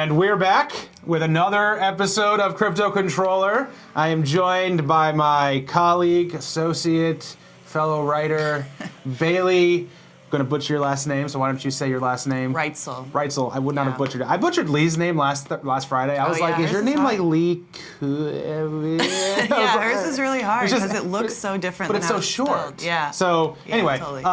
And we're back with another episode of Crypto Controller. I am joined by my colleague, associate, fellow writer, Bailey. I'm going to butcher your last name, so why don't you say your last name? Reutzel. Reutzel. I would not have butchered it. I butchered Lee's name last Friday. I was like, is your name like Lee? Yeah, hers is really hard because it looks so different. But it's so short. Spelled. Yeah. So anyway, totally.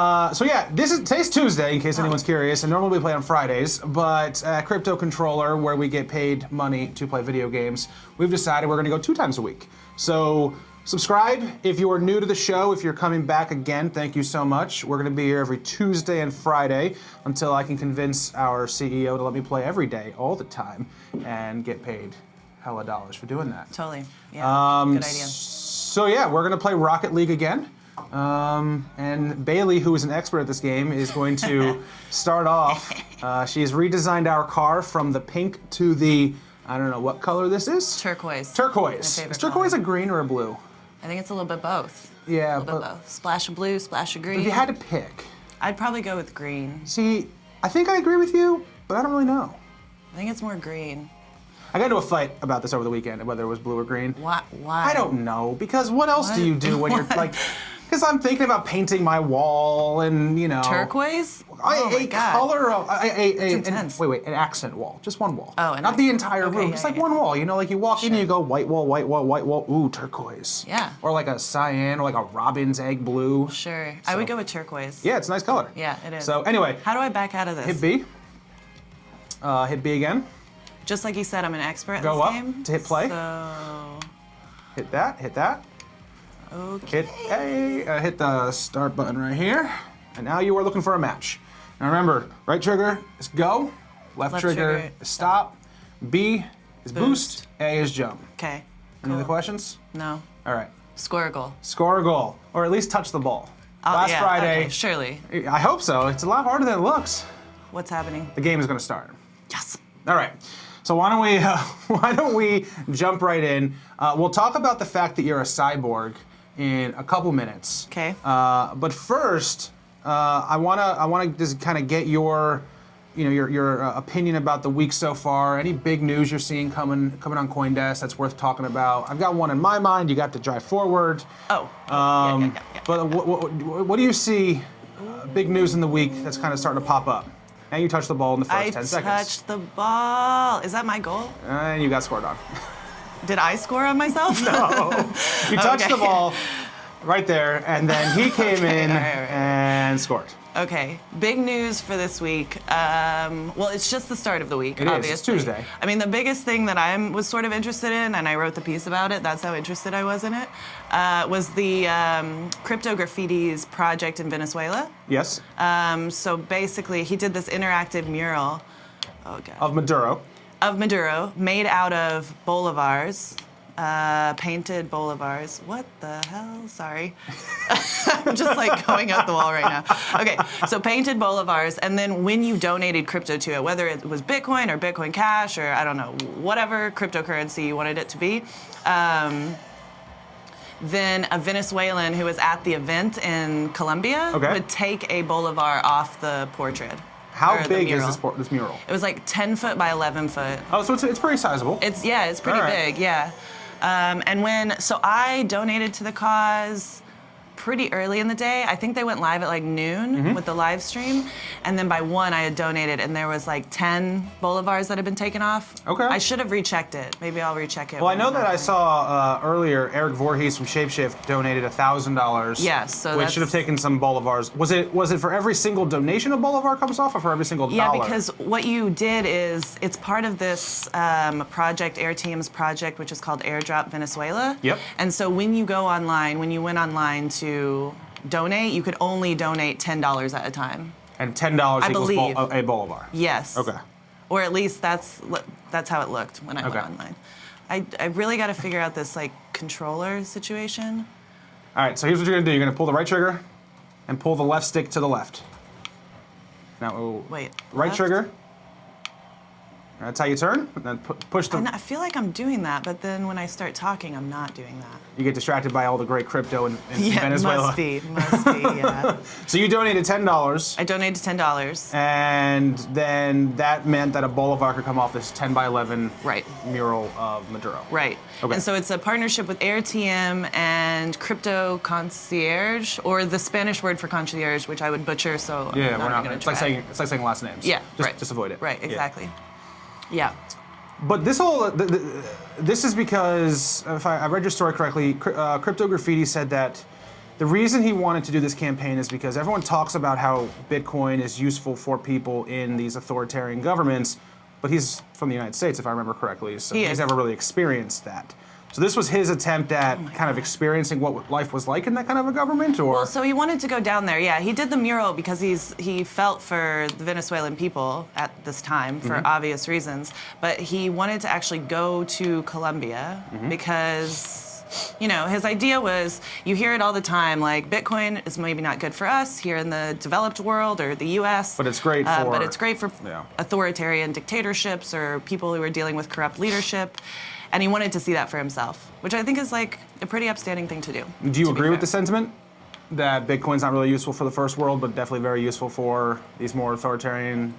Today's Tuesday, in case anyone's curious, and normally we play on Fridays, but Crypto Controller, where we get paid money to play video games, we've decided we're going to go 2 times a week. So subscribe if you are new to the show. If you're coming back again, thank you so much. We're going to be here every Tuesday and Friday until I can convince our CEO to let me play every day, all the time, and get paid hella dollars for doing that. Totally. Yeah. Good idea. So yeah, we're going to play Rocket League again. And Bailey, who is an expert at this game, is going to start off. She's redesigned our car from the pink to the, I don't know what color this is. Turquoise. Turquoise. Is turquoise a green or a blue? I think it's a little bit both. Yeah, a little bit both. Splash of blue, splash of green. If you had to pick. I'd probably go with green. See, I think I agree with you, but I don't really know. I think it's more green. I got into a fight about this over the weekend, whether it was blue or green. Why? I don't know, because what else do you do when you're like, because I'm thinking about painting my wall and, you know. Turquoise? A color of, an intense. accent wall, just one wall. Oh, not the entire room, yeah, just like one wall. You know, like you walk in and you go white wall, white wall, white wall, ooh, turquoise. Yeah. Or like a cyan or like a robin's egg blue. Sure. I would go with turquoise. Yeah, it's a nice color. Yeah, it is. So anyway. How do I back out of this? Hit B. Hit B again. Just like you said, I'm an expert at this game. Go up to hit play. So. Hit that. Okay. Hit A, hit the start button right here. And now you are looking for a match. Now remember, right trigger is go, left trigger is stop, B is boost, A is jump. Okay. Any other questions? No. All right. Score a goal. Score a goal, or at least touch the ball. Last Friday. Okay, surely. I hope so. It's a lot harder than it looks. What's happening? The game is going to start. Yes. All right. So why don't we jump right in? We'll talk about the fact that you're a cyborg in a couple minutes. Okay. But first, I wanna just kind of get your opinion about the week so far. Any big news you're seeing coming on CoinDesk that's worth talking about? I've got one in my mind. You got to drive forward. Oh. Yeah. But what do you see? Big news in the week that's kind of starting to pop up. And you touched the ball in the first 10 seconds. I touched the ball. Is that my goal? And you got scored on. Did I score on myself? No. You touched the ball right there, and then he came in and scored. Okay. Big news for this week. Well, it's just the start of the week, obviously. It's Tuesday. I mean, the biggest thing that I was sort of interested in, and I wrote the piece about it, that's how interested I was in it, was the Crypto Graffitis project in Venezuela. Yes. So basically, he did this interactive mural. Oh, God. Of Maduro, made out of bolivars, painted bolivars. What the hell? Sorry. I'm just like going out the wall right now. Okay, so painted bolivars, and then when you donated crypto to it, whether it was Bitcoin or Bitcoin Cash or I don't know, whatever cryptocurrency you wanted it to be, then a Venezuelan who was at the event in Colombia would take a bolivar off the portrait. How big is this mural? It was like 10 foot by 11 foot. Oh, so it's pretty sizable. It's pretty big, yeah. So I donated to the cause pretty early in the day. I think they went live at like noon with the live stream. And then by 1 I had donated and there was like 10 bolivars that had been taken off. Okay. I should have rechecked it. Maybe I'll recheck it. Well, I know that I saw earlier Eric Voorhees from Shapeshift donated $1,000. Yes, so which should have taken some bolivars. Was it for every single donation a bolivar comes off, or for every single dollar? Yeah, because what you did is it's part of this project, Airteam's project, which is called Airdrop Venezuela. Yep. And so when you went online to donate, you could only donate $10 at a time. And $10 equals a bolivar. Yes. Okay. Or at least that's how it looked when I went online. I really got to figure out this like controller situation. All right, so here's what you're gonna do. You're gonna pull the right trigger and pull the left stick to the left. Now, wait. Right trigger That's how you turn. And then push the. And I feel like I'm doing that, but then when I start talking, I'm not doing that. You get distracted by all the great crypto in Yeah, Venezuela. must be, yeah. So you donated $10. I donated $10. And then that meant that a bolivar could come off this 10 by 11 Right. mural of Maduro. Right. Okay. And so it's a partnership with AirTM and Crypto Concierge, or the Spanish word for concierge, which I would butcher, so Yeah, I'm we're not not. going It's to like try. saying last names. Yeah, right. Just avoid it. Right, Yeah. exactly. Yeah. But this whole this is because if I read your story correctly, Crypto Graffiti said that the reason he wanted to do this campaign is because everyone talks about how Bitcoin is useful for people in these authoritarian governments, but he's from the United States, if I remember correctly, so He he's is. never really experienced that. So this was his attempt at kind of experiencing what life was like in that kind of a government, or Well, so he wanted to go down there. Yeah, he did the mural because he felt for the Venezuelan people at this time for obvious reasons. But he wanted to actually go to Colombia because, you know, his idea was, you hear it all the time, like Bitcoin is maybe not good for us here in the developed world or the U.S. But it's great for- But it's great for Yeah. authoritarian dictatorships or people who are dealing with corrupt leadership. And he wanted to see that for himself, which I think is like a pretty upstanding thing to do. do you to be agree with fair. the sentiment that Bitcoin's not really useful for the first world, but definitely very useful for these more authoritarian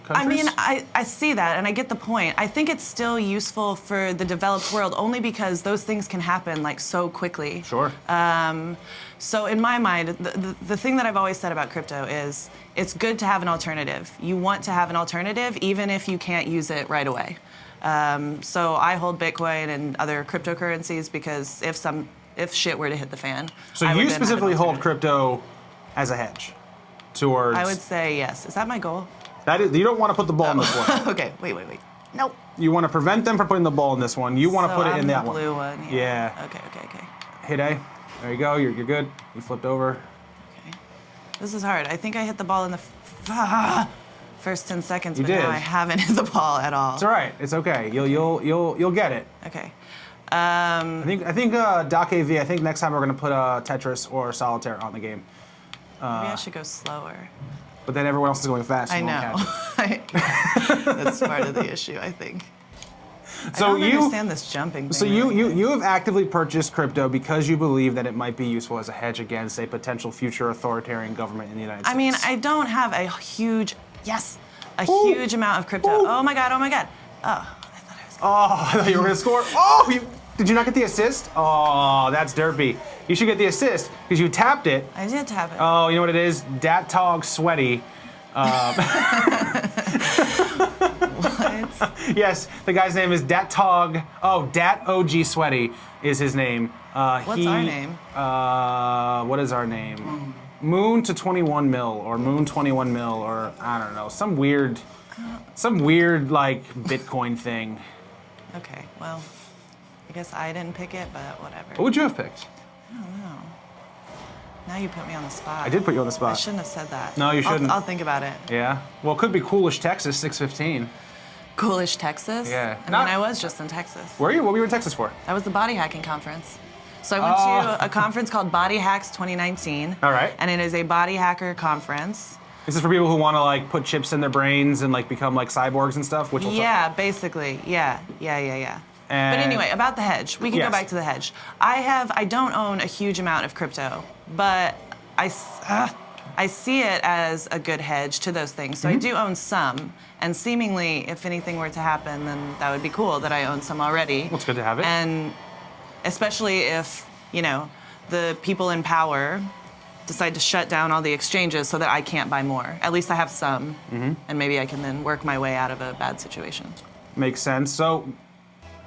countries? I mean, I see that, and I get the point. I think it's still useful for the developed world only because those things can happen like so quickly. Sure. So in my mind, the thing that I've always said about crypto is it's good to have an alternative. You want to have an alternative even if you can't use it right away. So I hold Bitcoin and other cryptocurrencies because if shit were to hit the fan, So I would you then have an specifically hold alternative. crypto as a hedge towards. I would say yes. Is that my goal? That is, you don't want to put the ball in this one. Okay, wait. Nope. You want to prevent them from putting the ball in this one. You want to So put it I'm in the that blue one. one. Yeah. Okay. Hit A. There you go. You're good. You flipped over. Okay. This is hard. I think I hit the ball in the first 10 seconds, You but did. now I haven't hit the ball at all. It's all right. It's okay. You'll get it. Okay. I think Doc AV. I think next time we're gonna put Tetris or Solitaire on the game. Maybe I should go slower. But then everyone else is going fast. I You won't know. catch it. That's part of the issue, I think. So I don't you. understand this jumping thing. So you have actively purchased crypto because you believe that it might be useful as a hedge against a potential future authoritarian government in the United States. I mean, I don't have a huge amount of crypto. Ooh. Oh my god. Oh, I thought I was. Oh, I thought you were gonna score. Oh, did you not get the assist? Oh, that's derpy. You should get the assist because you tapped it. I did tap it. Oh, you know what it is? Dat-Tog Sweaty. What? Yes, the guy's name is Dat-Tog. Oh, Dat OG Sweaty is his name. What's our name? What is our name? Moon to 21 mil or Moon 21 mil or I don't know, some weird like Bitcoin thing. Okay, well, I guess I didn't pick it, but whatever. What would you have picked? I don't know. Now you put me on the spot. I did put you on the spot. I shouldn't have said that. No, you shouldn't. I'll think about it. Yeah. Well, it could be Coolish, Texas, 615. Coolish, Texas? Yeah. I Not- mean, I was just in Texas. Where are you? What were you in Texas for? That was the body hacking conference. So I went to a conference called Body Hacks 2019. All right. And it is a body hacker conference. This is for people who want to like put chips in their brains and like become like cyborgs and stuff. Which we'll talk- Yeah, basically. Yeah. But And- anyway, about the hedge. We can Yes. go back to the hedge. I don't own a huge amount of crypto, but I see it as a good hedge to those things. So I do own some, and seemingly, if anything were to happen, then that would be cool that I own some already. Well, it's good to have it. And especially if, you know, the people in power decide to shut down all the exchanges so that I can't buy more. At least I have some, and maybe I can then work my way out of a bad situation. Makes sense. So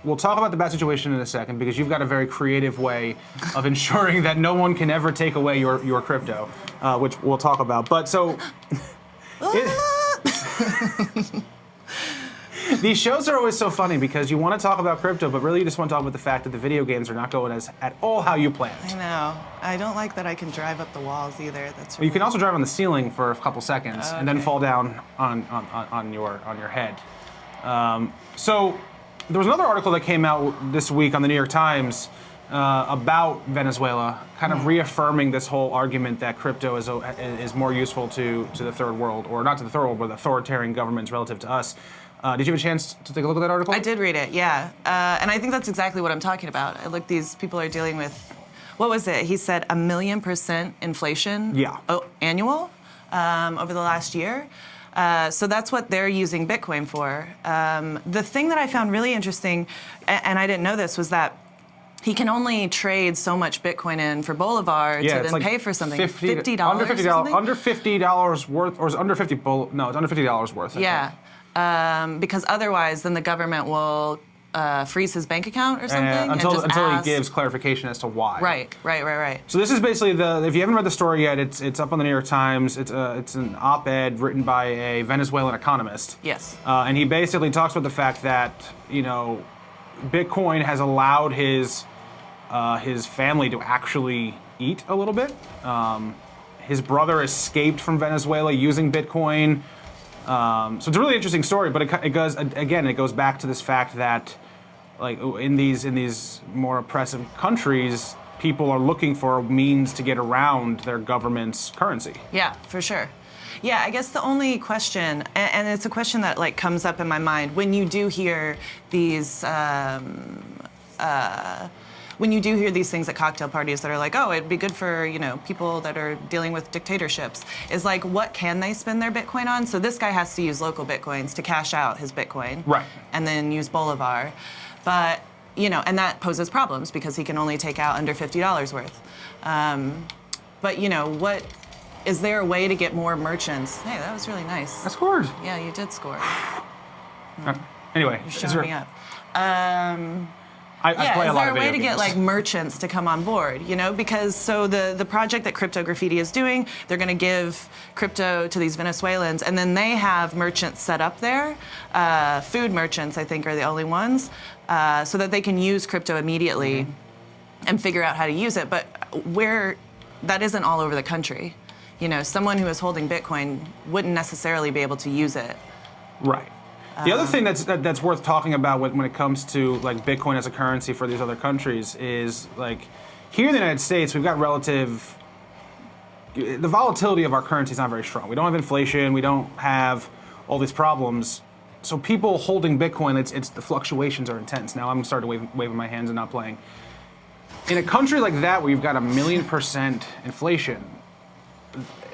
we'll talk about the bad situation in a second because you've got a very creative way of ensuring that no one can ever take away your crypto, which we'll talk about. But so these shows are always so funny because you want to talk about crypto, but really you just want to talk about the fact that the video games are not going as at all how you I planned. know. I don't like that I can drive up the walls either. That's You can also drive on the ceiling for a couple seconds and then Okay. fall down on your head. So there was another article that came out this week on the New York Times about Venezuela, kind of reaffirming this whole argument that crypto is more useful to the third world, or not to the third world, but the authoritarian governments relative to us. Did you have a chance to take a look at that article? I did read it, yeah. And I think that's exactly what I'm talking about. Look, these people are dealing with, what was it? He said 1,000,000% inflation annual over the last year. So that's what they're using Bitcoin for. The thing that I found really interesting, and I didn't know this, was that he can only trade so much Bitcoin in for Bolivar to then pay for something. $50 under or something? Under $50 worth, or is it under No, it's under $50 worth. Yeah. Because otherwise, then the government will freeze his bank account or something. Until he gives clarification as to why. Right. So this is basically if you haven't read the story yet, it's up on the New York Times. It's an op-ed written by a Venezuelan economist. Yes. And he basically talks about the fact that, Bitcoin has allowed his family to actually eat a little bit. His brother escaped from Venezuela using Bitcoin. So it's a really interesting story, but it goes back to this fact that, like, in these more oppressive countries, people are looking for means to get around their government's currency. Yeah, for sure. Yeah, I guess the only question, and it's a question that like comes up in my mind when you do hear these. When you do hear these things at cocktail parties that are like, oh, it'd be good for, people that are dealing with dictatorships, is like, what can they spend their Bitcoin on? So this guy has to use local Bitcoins to cash out his Bitcoin. Right. And then use Bolivar. But, and that poses problems because he can only take out under $50 worth. But, is there a way to get more merchants? Hey, that was really nice. I scored. Yeah, you did score. Anyway. You're showing me up. I play a lot of video games. Is there a way to get like merchants to come on board? Because so the project that Crypto Graffiti is doing, they're going to give crypto to these Venezuelans, and then they have merchants set up there. Food merchants, I think, are the only ones, so that they can use crypto immediately and figure out how to use it. But that isn't all over the country. Someone who is holding Bitcoin wouldn't necessarily be able to use it. Right. The other thing that's worth talking about when it comes to like Bitcoin as a currency for these other countries is like here in the United States we've got the volatility of our currency is not very strong. We don't have inflation. We don't have all these problems. So people holding Bitcoin, it's the fluctuations are intense. Now I'm starting to waving my hands and not playing. In a country like that where you've got 1,000,000% inflation,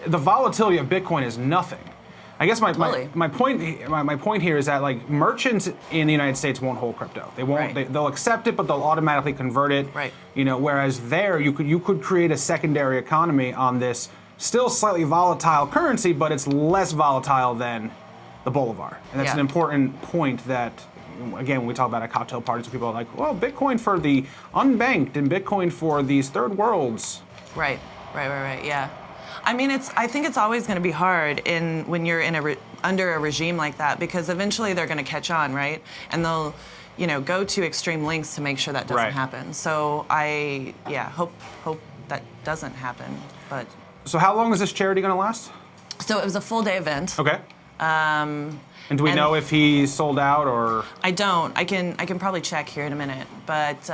the volatility of Bitcoin is nothing. I guess my point here is that like merchants in the United States won't hold crypto. They won't. Right. They'll accept it, but they'll automatically convert it. Right. Whereas there you could create a secondary economy on this still slightly volatile currency, but it's less volatile than the Bolivar. And that's an important point that, again, when we talk about at cocktail parties, people are like, well, Bitcoin for the unbanked and Bitcoin for these third worlds. Right. Yeah. I mean, I think it's always going to be hard when you're under a regime like that, because eventually they're going to catch on, right? And they'll, go to extreme lengths to make sure that doesn't happen. So I hope that doesn't happen. But so how long is this charity going to last? So it was a full day event. Okay. And do we know if he sold out or? I don't. I can probably check here in a minute. But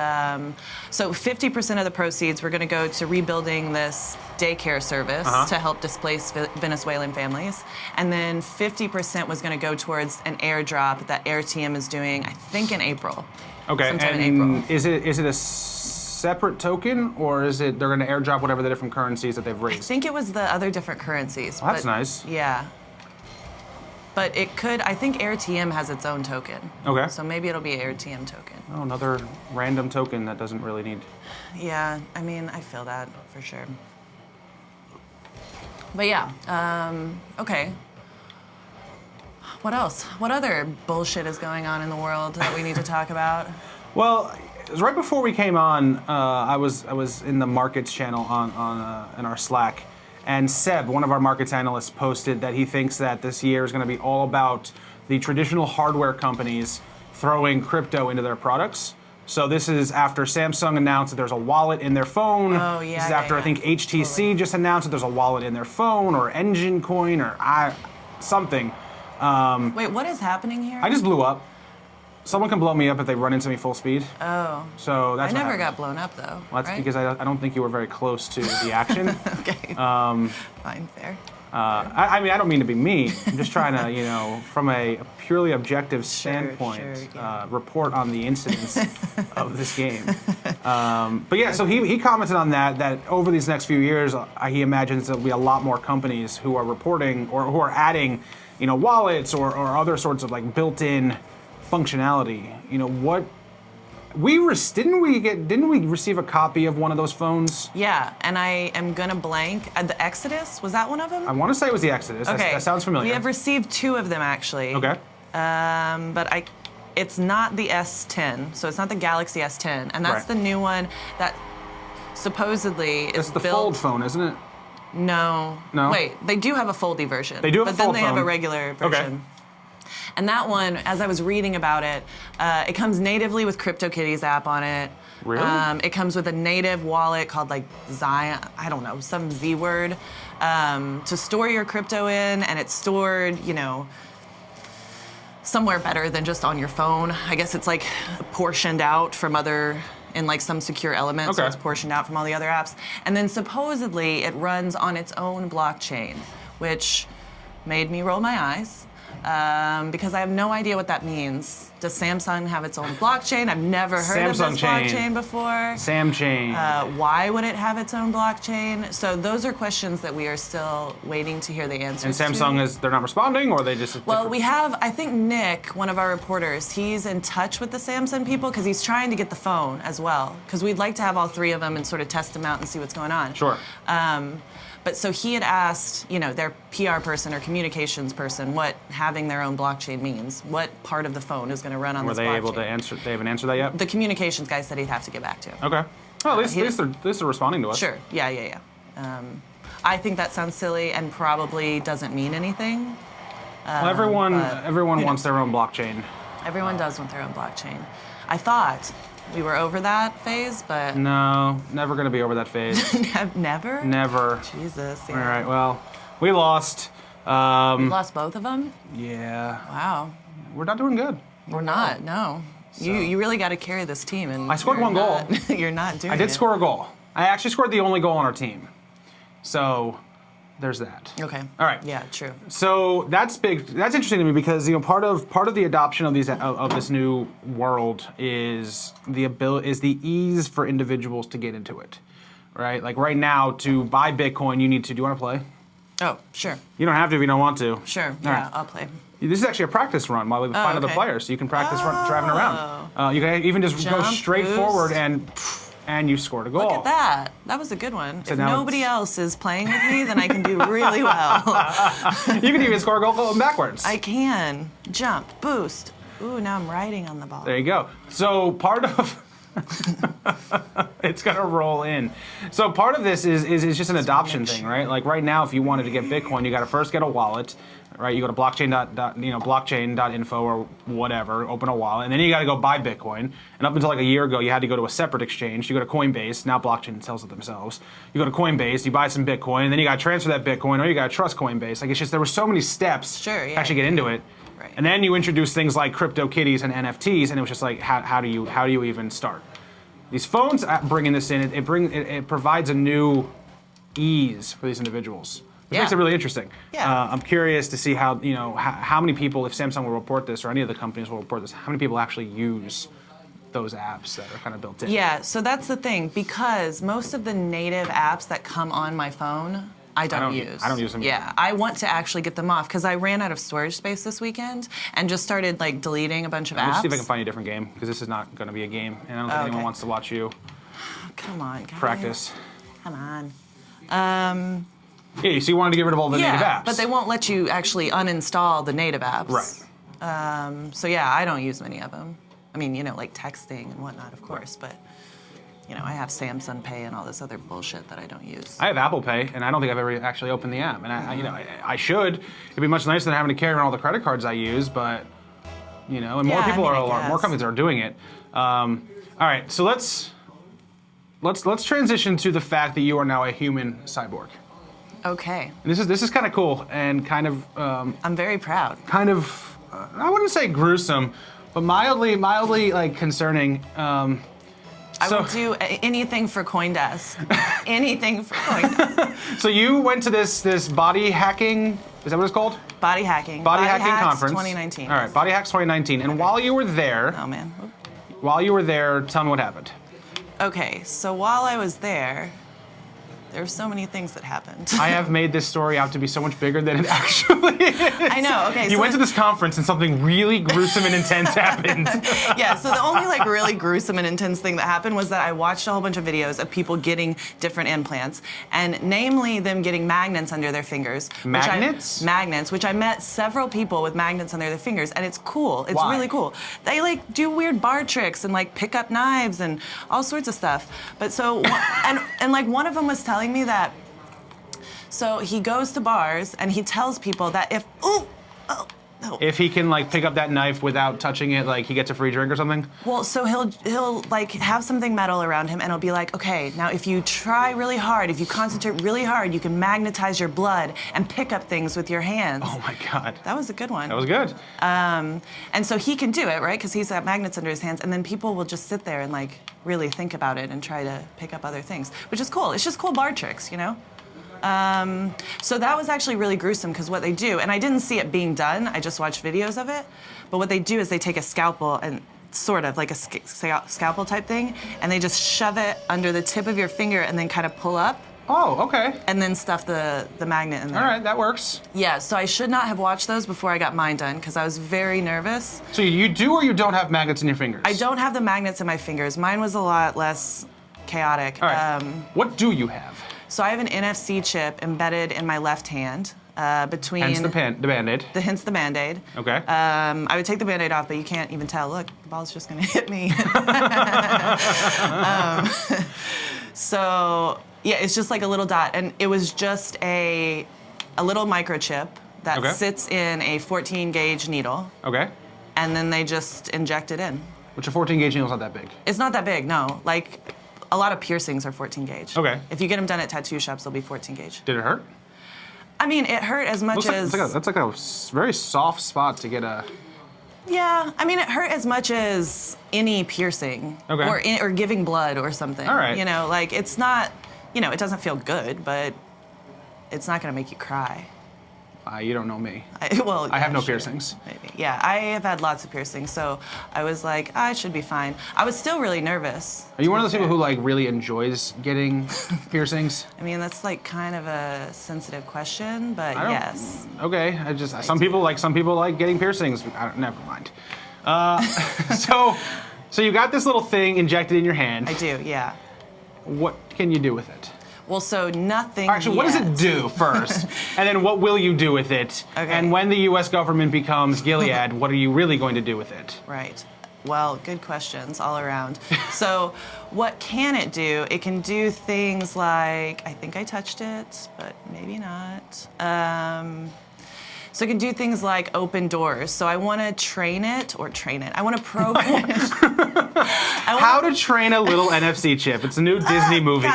so 50% of the proceeds were going to go to rebuilding this daycare service to help displaced Venezuelan families, and then 50% was going to go towards an airdrop that AirTM is doing, I think, in April. Okay. Sometime and in April. Is it a separate token, or is it they're going to airdrop whatever the different currencies that they've raised? I think it was the other different currencies. Oh, that's nice. Yeah. But it could, I think AirTM has its own token. Okay. So maybe it'll be an AirTM token. Oh, another random token that doesn't really need. Yeah, I mean, I feel that for sure. But yeah, okay. What else? What other bullshit is going on in the world that we need to talk about? Well, it was right before we came on. I was in the markets channel in our Slack, and Seb, one of our markets analysts, posted that he thinks that this year is going to be all about the traditional hardware companies throwing crypto into their products. So this is after Samsung announced that there's a wallet in their phone. Oh, yeah. This is after I think HTC just announced that there's a wallet in their phone, or Engine Coin, or something. Wait, what is happening here? I just blew up. Someone can blow me up if they run into me full speed. Oh. So that's I what never happened. got blown up though. Well, that's right? because I don't think you were very close to the action. Okay. Fine, fair. I mean, I don't mean to be mean. I'm just trying to, from a purely objective standpoint, report on the incidents of this game. But yeah, so he commented on that over these next few years, he imagines there'll be a lot more companies who are reporting or who are adding, wallets or other sorts of like built-in functionality. What didn't we receive a copy of one of those phones? Yeah, and I am gonna blank. The Exodus, was that one of them? I want to say it was the Exodus. Okay. That sounds familiar. We have received 2 of them actually. Okay. But it's not the S10, so it's not the Galaxy S10, and that's the new one that supposedly is It's the built. fold phone, isn't it? No. No? Wait, they do have a foldy version. They do have a but then fold they have a phone. regular version. Okay. And that one, as I was reading about it, it comes natively with CryptoKitties app on it. Really? It comes with a native wallet called like Zion, I don't know, some Z word, to store your crypto in, and it's stored, somewhere better than just on your phone. I guess it's like portioned out from in like some secure element, so it's portioned out from all the other apps. And then supposedly it runs on its own blockchain, which made me roll my eyes. Because I have no idea what that means. Does Samsung have its own blockchain? I've never heard of this blockchain before. Samchain. Why would it have its own blockchain? So those are questions that we are still waiting to hear the answers And to. Samsung they're not responding, or they just... Well, we have, I think Nick, one of our reporters, he's in touch with the Samsung people because he's trying to get the phone as well. Because we'd like to have all 3 of them and sort of test them out and see what's going on. Sure. But so he had asked, their PR person or communications person what having their own blockchain means. What part of the phone is going to run on this blockchain? Were they able to answer? They haven't answered that yet? The communications guy said he'd have to get back to him. Okay. Well, at least they're responding to us. Sure. Yeah. I think that sounds silly and probably doesn't mean anything. Well, everyone wants their own blockchain. Everyone does want their own blockchain. I thought we were over that phase, but... No, never going to be over that phase. Never? Never. Jesus, yeah. All right, well, we lost. We lost both of them? Yeah. Wow. We're not doing good. We're not, no. So. You really got to carry this team. And I scored 1 goal. You're not doing it. I did score a goal. I actually scored the only goal on our team. So... there's that. Okay. All right. Yeah, true. So that's big. That's interesting to me because part of the adoption of this new world is the ease for individuals to get into it, right? Like right now, to buy Bitcoin, you need to. Do you want to play? Oh, sure. You don't have to if you don't want to. Sure. All Yeah, right. I'll play. This is actually a practice run while we find other players, so you can practice driving around. You can even just go straight forward and you scored a goal. Look at that. That was a good one. So if now nobody else is playing with me, then I can do really well. You can even score a goal going backwards. I can. Jump, boost. Ooh, now I'm riding on the ball. There you go. So part of... it's going to roll in. So part of this is just an adoption thing, right? Like right now, if you wanted to get Bitcoin, you got to first get a wallet, right? You go to blockchain.info or whatever, open a wallet, and then you got to go buy Bitcoin. And up until like a year ago, you had to go to a separate exchange. You go to Coinbase. Now blockchain sells it themselves. You go to Coinbase, you buy some Bitcoin, and then you got to transfer that Bitcoin, or you got to trust Coinbase. Like it's just there were so many steps to actually get into it. Right. And then you introduce things like CryptoKitties and NFTs, and it was just like, how do you even start? These phones bringing this in, it provides a new ease for these individuals, which makes it really interesting. Yeah. I'm curious to see how how many people, if Samsung will report this or any of the companies will report this, how many people actually use those apps that are kind of built in. Yeah, so that's the thing, because most of the native apps that come on my phone, I don't use. I don't use them either. Yeah, I want to actually get them off because I ran out of storage space this weekend and just started like deleting a bunch of apps. Let's see if I can find you a different game, because this is not going to be a game, and I don't think anyone wants to watch you Come on, guys. practice. Come on. Yeah, so you wanted to get rid of all the native apps. But they won't let you actually uninstall the native apps. Right. So yeah, I don't use many of them. I mean, like texting and whatnot, of course, but I have Samsung Pay and all this other bullshit that I don't use. I have Apple Pay, and I don't think I've ever actually opened the app. And I should. It'd be much nicer than having to carry around all the credit cards I use, but and more people more companies are doing it. All right, so let's transition to the fact that you are now a human cyborg. Okay. And this is kind of cool and kind of I'm very proud. kind of I wouldn't say gruesome, but mildly like concerning. I I will do anything for CoinDesk. Anything for CoinDesk. So you went to this body hacking, is that what it's called? Body hacking. Body hacking Hacks conference. 2019. All right, Body Hacks 2019. And while you were there, Oh, man. tell me what happened. Okay, so while I was there were so many things that happened. I have made this story out to be so much bigger than it actually is. I know, okay. You went to this conference and something really gruesome and intense happened. Yeah, so the only like really gruesome and intense thing that happened was that I watched a whole bunch of videos of people getting different implants, and namely them getting magnets under their fingers. Magnets? Magnets, which I met several people with magnets under their fingers, and it's cool. It's Why? really cool. They like do weird bar tricks and like pick up knives and all sorts of stuff. But so, and like one of them was telling me that, so he goes to bars and he tells people that If he can like pick up that knife without touching it, like he gets a free drink or something? well, so he'll like have something metal around him and he'll be like, okay, now if you try really hard, if you concentrate really hard, you can magnetize your blood and pick up things with your hands. Oh my God. That was a good one. That was good. And so he can do it, right? Because he's got magnets under his hands, and then people will just sit there and like really think about it and try to pick up other things, which is cool. It's just cool bar tricks, you know? So that was actually really gruesome because what they do, and I didn't see it being done, I just watched videos of it, but what they do is they take a scalpel and sort of like a scalpel type thing, and they just shove it under the tip of your finger and then kind of pull up. Oh, okay. And then stuff the magnet in there. All right, that works. Yeah, so I should not have watched those before I got mine done because I was very nervous. So you do or you don't have magnets in your fingers? I don't have the magnets in my fingers. Mine was a lot less chaotic. All right. What do you have? So I have an NFC chip embedded in my left hand between... Hence the Band-Aid. Hence the Band-Aid. Okay. I would take the Band-Aid off, but you can't even tell. Look, the ball's just going to hit me. So, yeah, it's just like a little dot. And it was just a little microchip that sits in a 14-gauge needle. Okay. And then they just inject it in. Which a 14-gauge needle's not that big. It's not that big, no. Like, a lot of piercings are 14 gauge. Okay. If you get them done at tattoo shops, they'll be 14 gauge. Did it hurt? I mean, it hurt as much as... That's like a very soft spot to get a... Yeah, I mean, it hurt as much as any piercing. Okay. Or giving blood or something. All right. You know, like, it's not... You know, it doesn't feel good, but it's not going to make you cry. You don't know me. I have no piercings. Maybe. Yeah, I have had lots of piercings, so I was like, I should be fine. I was still really nervous. Are you one of those people who like really enjoys getting piercings? I mean, that's like kind of a sensitive question, but yes. Okay, some people like getting piercings. Never mind. So you got this little thing injected in your hand. I do, yeah. What can you do with it? Well, so nothing Actually, what does it do first? And then what will you do with it? Okay. And when the U.S. government becomes Gilead, what are you really going to do with it? Right. Well, good questions all around. So what can it do? It can do things like, I think I touched it, but maybe not. So it can do things like open doors. So I want to train it. I want to program it. How to train a little NFC chip. It's a new Disney movie.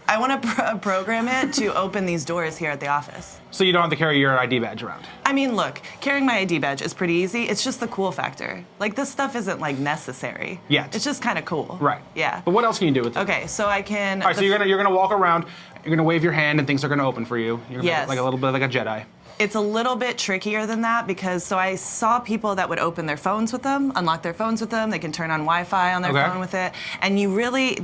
I want to program it to open these doors here at the office. So you don't have to carry your ID badge around? I mean, look, carrying my ID badge is pretty easy. It's just the cool factor. Like, this stuff isn't, like, necessary. Yet. It's just kind of cool. Right. Yeah. But what else can you do with it? Okay, so I can... All right, so you're gonna walk around, you're gonna wave your hand, and things are gonna open for you. You're gonna Yes. like a little bit like a Jedi. It's a little bit trickier than that because so I saw people that would open their phones with them, unlock their phones with them. They can turn on Wi-Fi on their phone with it. And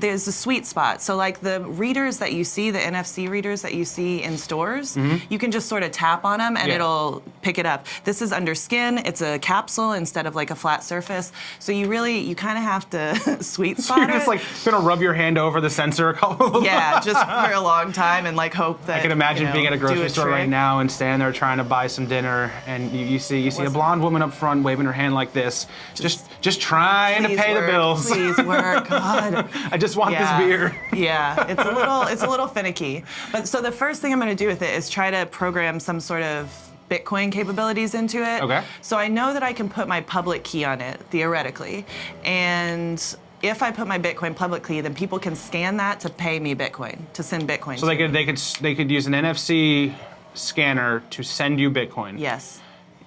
there's a sweet spot. So like the readers that you see, the NFC readers that you see in stores, you can just sort of tap on them and it'll pick it up. This is under skin. It's a capsule instead of like a flat surface. So you kind of have to sweet spot You're just like gonna rub your hand over the sensor a couple. Yeah, just for a long time and like hope that. I can imagine being at a grocery store trick right now and standing there trying to buy some dinner, and you see a blonde woman up front waving her hand like this, just trying to pay the bills. Please work, God. I just want this beer. Yeah, it's a little finicky. But so the first thing I'm going to do with it is try to program some sort of Bitcoin capabilities into it. Okay. So I know that I can put my public key on it theoretically, and if I put my Bitcoin public key, then people can scan that to pay me Bitcoin, to send Bitcoin. So they could use an NFC scanner to send you Bitcoin. Yes.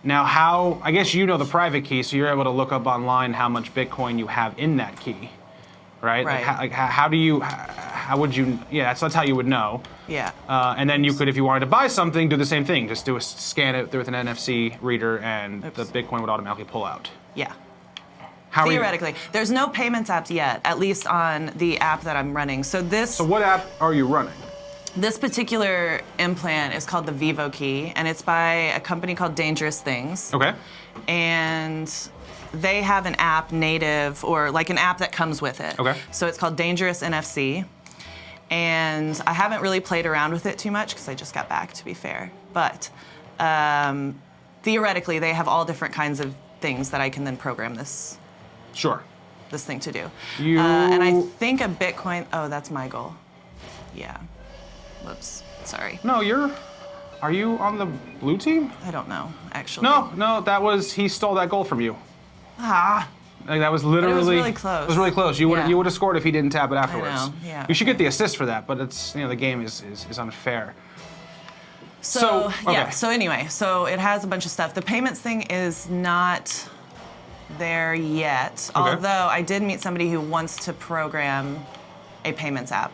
Now I guess you know the private key, so you're able to look up online how much Bitcoin you have in that key, right? Right. How do you, how would you, yeah, that's how you would know. Yeah. And then you could, if you wanted to buy something, do the same thing. Just scan it with an NFC reader, and the Bitcoin would automatically pull out. Yeah. How Theoretically. There's no payments apps yet, at least on the app that I'm running. So what app are you running? This particular implant is called the Vivo Key, and it's by a company called Dangerous Things. Okay. And they have an app native, or like an app that comes with it. Okay. So it's called Dangerous NFC. And I haven't really played around with it too much because I just got back, to be fair. But theoretically, they have all different kinds of things that I can then program this thing to do. And I think a Bitcoin, oh, that's my goal. Yeah. Whoops, sorry. No, are you on the blue team? I don't know, actually. No, he stole that goal from you. Ah. Like, that was literally. But it was really close. It was really close. You would have scored if he didn't tap it afterwards. I know, yeah. You should get the assist for that, but it's, the game is unfair. So okay. yeah, so anyway, so it has a bunch of stuff. The payments thing is not there yet, although I did meet somebody who wants to program a payments app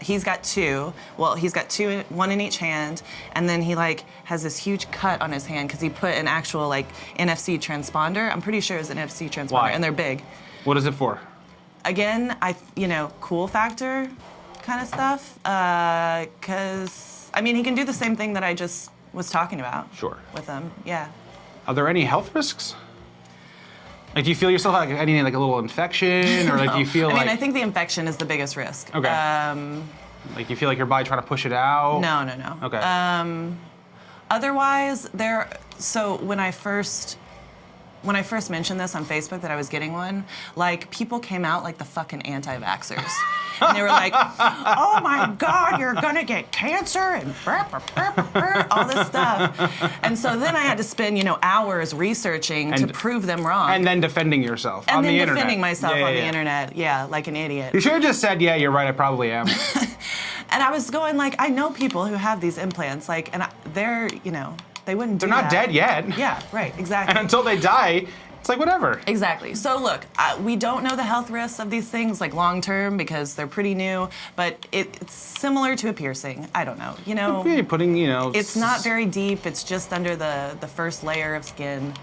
he's got two, one in each hand, and then he has this huge cut on his hand because he put an actual NFC transponder. I'm pretty sure it's an NFC transponder. Why? And they're big. What is it for? Again, cool factor kind of stuff, because he can do the same thing that I just was talking about. Sure. With them, yeah. Are there any health risks? Do you feel yourself any a little infection, or do you feel I think the infection is the biggest risk. Okay. You feel like your body trying to push it out? No. Okay. Otherwise, so when I first mentioned this on Facebook that I was getting one, people came out like the fucking anti-vaxxers. And they were like, oh my God, you're gonna get cancer and all this stuff. And so then I had to spend, hours researching to prove them wrong. And then defending yourself on the internet. And then defending myself on the internet, like an idiot. You should have just said, yeah, you're right, I probably am. And I was going I know people who have these implants, and they're, they wouldn't do that. They're not dead yet. Yeah, right, exactly. And until they die, it's whatever. Exactly. So look, we don't know the health risks of these things long term because they're pretty new, but it's similar to a piercing. I don't know. You're putting, it's not very deep. It's just under the first layer of skin.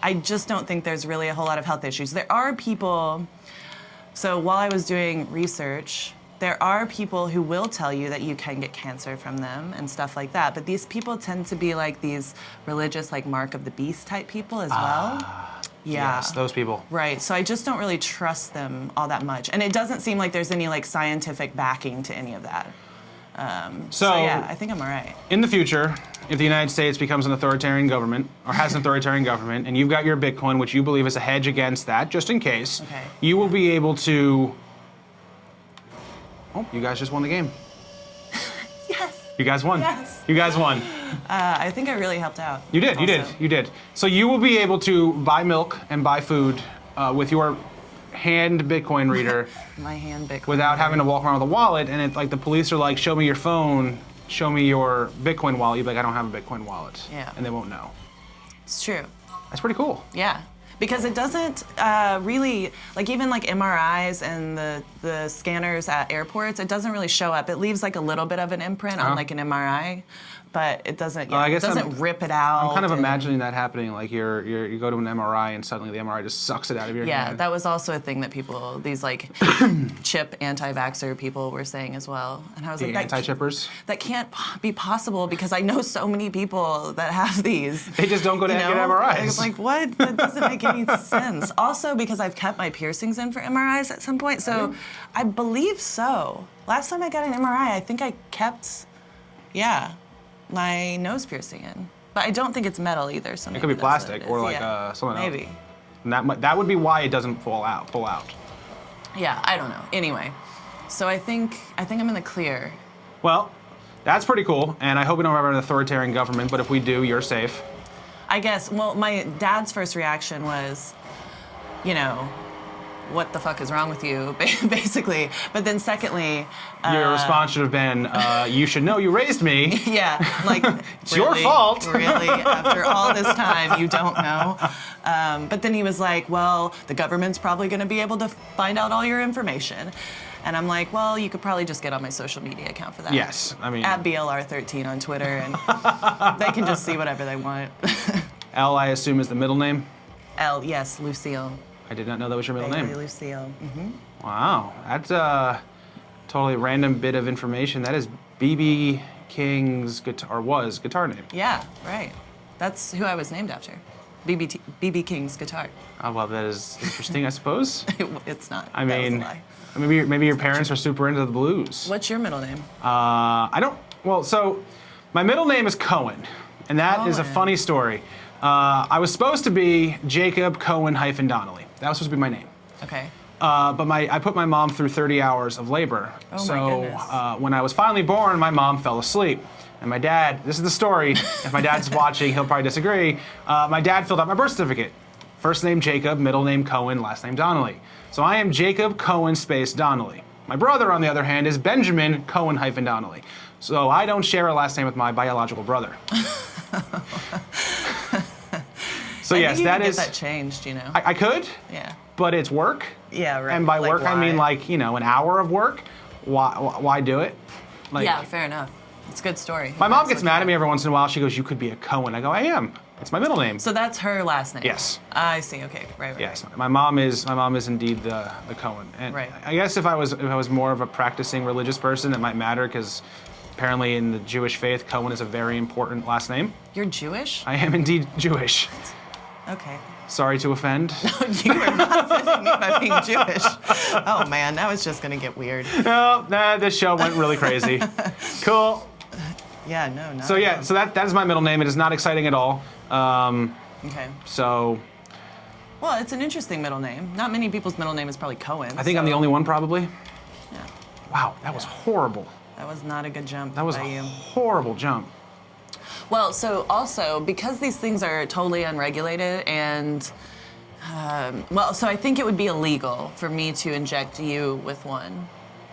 I just don't think there's really a whole lot of health issues. There are people, so while I was doing research, there are people who will tell you that you can get cancer from them and stuff like that, but these people tend to be these religious, mark of the beast type people as well. Yeah. Yes, those people. Right, so I just don't really trust them all that much. And it doesn't seem like there's any scientific backing to any of that. So yeah, I think I'm all right. In the future, if the United States becomes an authoritarian government, or has an authoritarian government, and you've got your Bitcoin, which you believe is a hedge against that, just in case, you will be able to... Oh, you guys just won the game. Yes. You guys won. Yes. You guys won. I think I really helped out. You did, you did. So you will be able to buy milk and buy food with your hand Bitcoin reader. My hand Bitcoin without reader. having to walk around with a wallet, and it's the police are show me your phone, show me your Bitcoin wallet. You're I don't have a Bitcoin wallet. Yeah. And they won't know. It's true. That's pretty cool. Yeah. Because it doesn't really, even MRIs and the scanners at airports, it doesn't really show up. It leaves a little bit of an imprint on an MRI, but it doesn't. Yeah, it doesn't rip it out. I'm kind of imagining that happening. You go to an MRI and suddenly the MRI just sucks it out of your hand. Yeah, that was also a thing that people, these chip anti-vaxxer people were saying as well. And I was the anti-chippers? That can't be possible because I know so many people that have these. They just don't go to get MRIs. It's what? That doesn't make any sense. Also because I've kept my piercings in for MRIs at some point, so I believe so. Last time I got an MRI, I think I kept, my nose piercing in. But I don't think it's metal either. So it could be plastic or something else. Maybe. And that would be why it doesn't pull out. Yeah, I don't know. Anyway, so I think I'm in the clear. Well, that's pretty cool, and I hope we don't have an authoritarian government, but if we do, you're safe. I guess, well, my dad's first reaction was, what the fuck is wrong with you, basically. But then secondly, Your response should have been, you should know you raised me. yeah, like It's your fault. Really, after all this time, you don't know. But then he was like, well, the government's probably going to be able to find out all your information. And I'm like, well, you could probably just get on my social media account for that. Yes, I mean... At BLR13 on Twitter, and they can just see whatever they want. L, I assume, is the middle name? L, yes, Lucille. I did not know that was your middle Bailey name. Lucille. Mm-hmm. Wow, that's a totally random bit of information. That is B.B. King's guitar, or was guitar name. Yeah, right. That's who I was named after. B.B. King's guitar. Oh, well, that is interesting, I suppose. It's not. I That was a mean, lie. maybe your parents are super into the blues. What's your middle name? I don't, well, so my middle name is Cohen, and that is a Cohen. funny story. I was supposed to be Jacob Cohen - Donnelly. That was supposed to be my name. Okay. But I put my mom through 30 hours of labor. Oh, my so goodness. when I was finally born, my mom fell asleep. And my dad, this is the story, if my dad's watching, he'll probably disagree. My dad filled out my birth certificate. First name Jacob, middle name Cohen, last name Donnelly. So I am Jacob Cohen space Donnelly. My brother, on the other hand, is Benjamin Cohen - Donnelly. So I don't share a last name with my biological brother. So yes, I think you that could is. get that changed, you know. I could, Yeah. but it's work. Yeah, right. And by Like, work, I mean why? like, an hour of work. Why do it? Like, Yeah, fair enough. It's a good story. my mom That's gets what mad you- at me every once in a while. She goes, "You could be a Cohen." I go, "I am. It's my middle name." So that's her last name. Yes. I see. Okay. Right. Yes, my mom is indeed the Cohen. And Right. I guess if I was more of a practicing religious person, it might matter because apparently in the Jewish faith, Cohen is a very important last name. You're Jewish? I am indeed Jewish. Okay. Sorry to offend. You are not offending me by being Jewish. Oh man, that was just gonna get weird. No, this show went really crazy. Cool. Yeah. No. So yeah, so that is my middle name. It is not exciting at all. Okay. So Well, it's an interesting middle name. Not many people's middle name is probably Cohen. I think I'm the only one probably. Yeah. Wow, that was horrible. That was not a good jump That was by a you. horrible jump. Well, so also because these things are totally unregulated and so I think it would be illegal for me to inject you with one.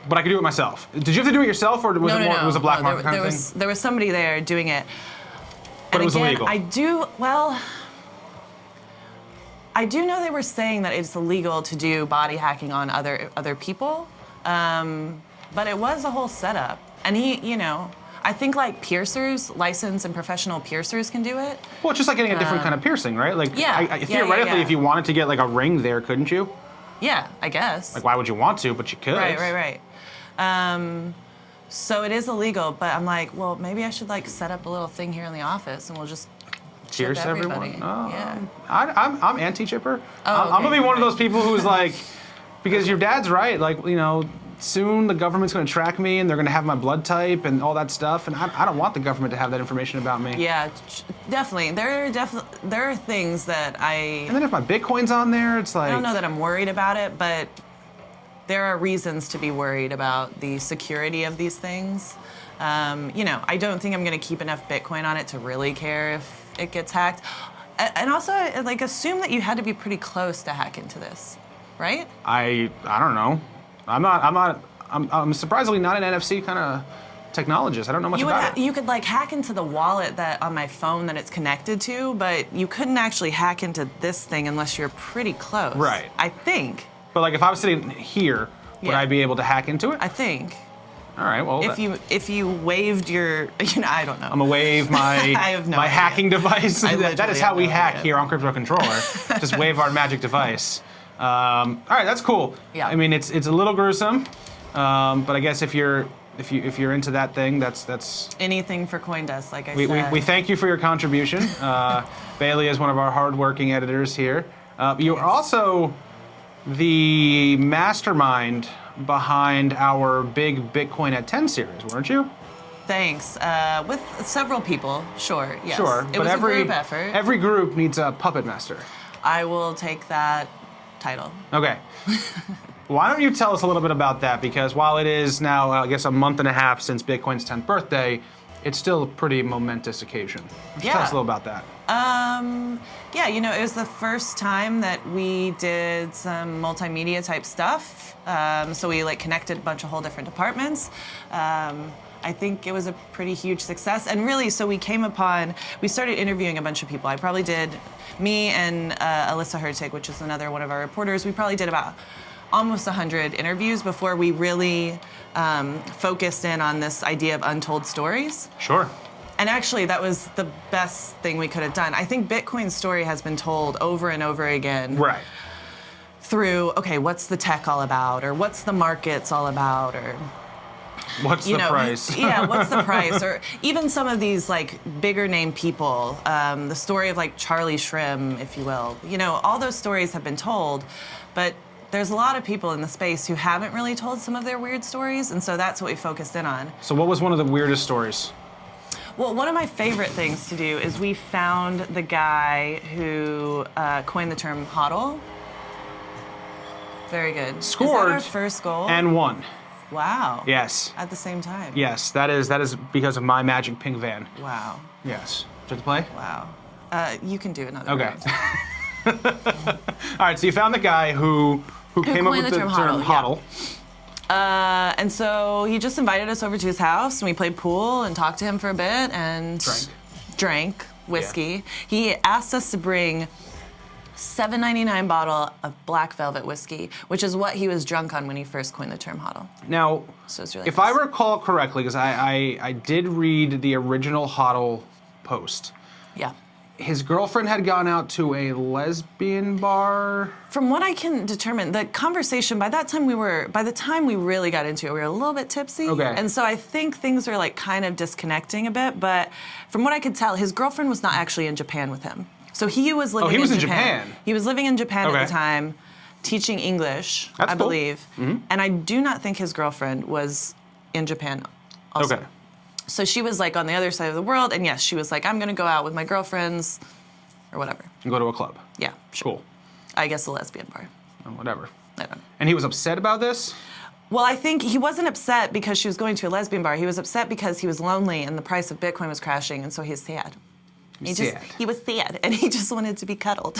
But I could do it myself. Did you have to do it yourself, or was No, it no, more? no. It was a black No, market kind of thing? There was somebody there doing it. But And it was again, illegal. I do know they were saying that it's illegal to do body hacking on other people, but it was a whole setup. And I think like piercers, licensed and professional piercers can do it. Well, it's just like getting a different kind of piercing, right? Like, yeah, theoretically, yeah. if you wanted to get like a ring there, couldn't you? Yeah, I guess. Like, why would you want to? But you could. Right. So it is illegal, but I'm like, well, maybe I should like set up a little thing here in the office, and we'll just chip Pierce everybody. everyone. Yeah. I'm anti-chipper. Oh, I'm gonna okay, be one of right. those people who's like, because your dad's right. Like, soon the government's gonna track me, and they're gonna have my blood type and all that stuff, and I don't want the government to have that information about me. Yeah, definitely. There are things that And then if my Bitcoin's on there, it's like. I don't know that I'm worried about it, but there are reasons to be worried about the security of these things. I don't think I'm going to keep enough Bitcoin on it to really care if it gets hacked. And also, like, assume that you had to be pretty close to hack into this, right? I don't know. I'm surprisingly not an NFC kind of technologist. I don't know much about it. You could like hack into the wallet that on my phone that it's connected to, but you couldn't actually hack into this thing unless you're pretty close. Right. I think. But like if I was sitting here, would Yeah. I be able to hack into it? I think. All right. Well, If you waved your, I don't know. I'm gonna wave my I have no my idea. hacking device. That literally is how have we no hack idea. here on Crypto Controller. Just wave our magic device. All right, that's cool. Yeah. I mean, it's a little gruesome, but I guess if you're into that thing, that's. Anything for CoinDesk, like I said. We thank you for your contribution. Bailey is one of our hardworking editors here. You're also the mastermind behind our big Bitcoin at 10 series, weren't you? Thanks. With several people, sure, yes. Sure, It but was every a group effort. every group needs a puppet master. I will take that title. Okay. Why don't you tell us a little bit about that? Because while it is now, I guess, a month and a half since Bitcoin's 10th birthday, it's still a pretty momentous occasion. Yeah. Tell us a little about that. Yeah, it was the first time that we did some multimedia type stuff. So we connected a bunch of whole different departments. I think it was a pretty huge success. And really, so we started interviewing a bunch of people. Me and Alyssa Hertig, which is another one of our reporters, we probably did about almost 100 interviews before we really focused in on this idea of untold stories. Sure. And actually, that was the best thing we could have done. I think Bitcoin's story has been told over and over again. Right. Through, okay, what's the tech all about? Or what's the markets all about? Or what's the price? Yeah, what's the price? Or even some of these bigger name people, the story of Charlie Shrim, if you will. All those stories have been told, but there's a lot of people in the space who haven't really told some of their weird stories, and so that's what we focused in on. So what was one of the weirdest stories? Well, one of my favorite things to do is we found the guy who coined the term HODL. Very good. Scored. Is that our first goal? And won. Wow. Yes. At the same time. Yes, that is because of my magic pink van. Wow. Yes. Did you play? Wow. You can do another Okay. round. All right, so you found the guy who came up with the term HODL. And so he just invited us over to his house, and we played pool and talked to him for a bit and drank whiskey. Yeah. He asked us to bring $7.99 bottle of black velvet whiskey, which is what he was drunk on when he first coined the term HODL. Now, so it's really if nice. I recall correctly, because I did read the original HODL post. Yeah. His girlfriend had gone out to a lesbian bar. From what I can determine, the conversation by the time we really got into it, we were a little bit tipsy. Okay. And so I think things were kind of disconnecting a bit. But from what I could tell, his girlfriend was not actually in Japan with him. So he was living in Japan. He was living in Japan at the time, teaching English, I believe. Mm-hmm. And I do not think his girlfriend was in Japan also. Okay. So she was on the other side of the world, and yes, she was I'm going to go out with my girlfriends, or whatever. And go to a club. Yeah, sure. Cool. I guess a lesbian bar. Oh, whatever. I don't know. And he was upset about this? Well, I think he wasn't upset because she was going to a lesbian bar. He was upset because he was lonely and the price of Bitcoin was crashing, and so he's sad. He was sad, and he just wanted to be cuddled.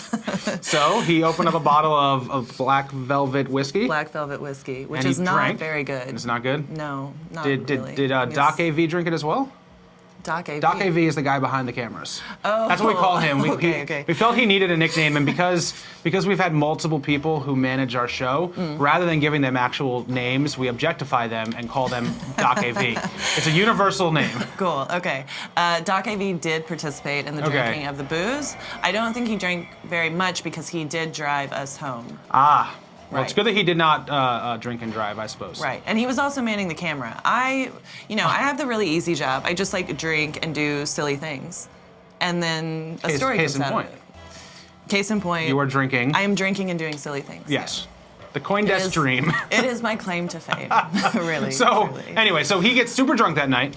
So he opened up a bottle of black velvet whiskey. Black velvet whiskey, which is not very good. It's not good? No, not really. Did Doc AV drink it as well? Doc AV? Doc AV is the guy behind the cameras. Oh. That's what we call him. Okay. We felt he needed a nickname, and because we've had multiple people who manage our show, rather than giving them actual names, we objectify them and call them Doc AV. It's a universal name. Cool, okay. Doc AV did participate in the drinking of the booze. I don't think he drank very much because he did drive us home. Ah. Well, It's good that he did not drink and drive, I suppose. Right, and he was also manning the camera. I have the really easy job. I just drink and do silly things, and then a story comes out of it. Case in point. You are drinking. I am drinking and doing silly things. Yes. Yeah. The CoinDesk dream. It is my claim to fame, really. Anyway, so he gets super drunk that night,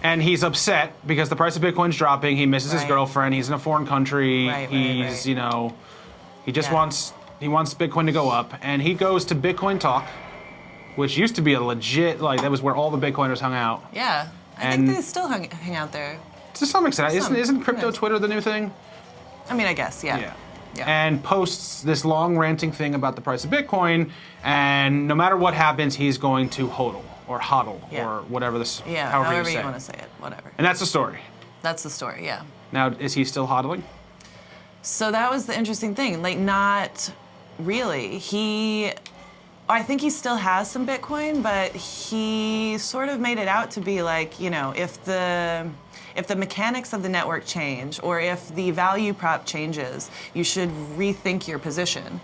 and he's upset because the price of Bitcoin's dropping. He misses his girlfriend. He's in a foreign country. He's he just wants. He wants Bitcoin to go up, and he goes to Bitcoin Talk, which used to be a legit, that was where all the Bitcoiners hung out. Yeah, I think they still hang out there. To some extent. Isn't crypto Twitter the new thing? I mean, I guess, yeah. And posts this long ranting thing about the price of Bitcoin, and no matter what happens, he's going to hodl, or hodl, or whatever however you want to say it, whatever. And that's the story. That's the story, yeah. Now, is he still hodling? So that was the interesting thing, not really. I think he still has some Bitcoin, but he sort of made it out to be if the mechanics of the network change, or if the value prop changes, you should rethink your position.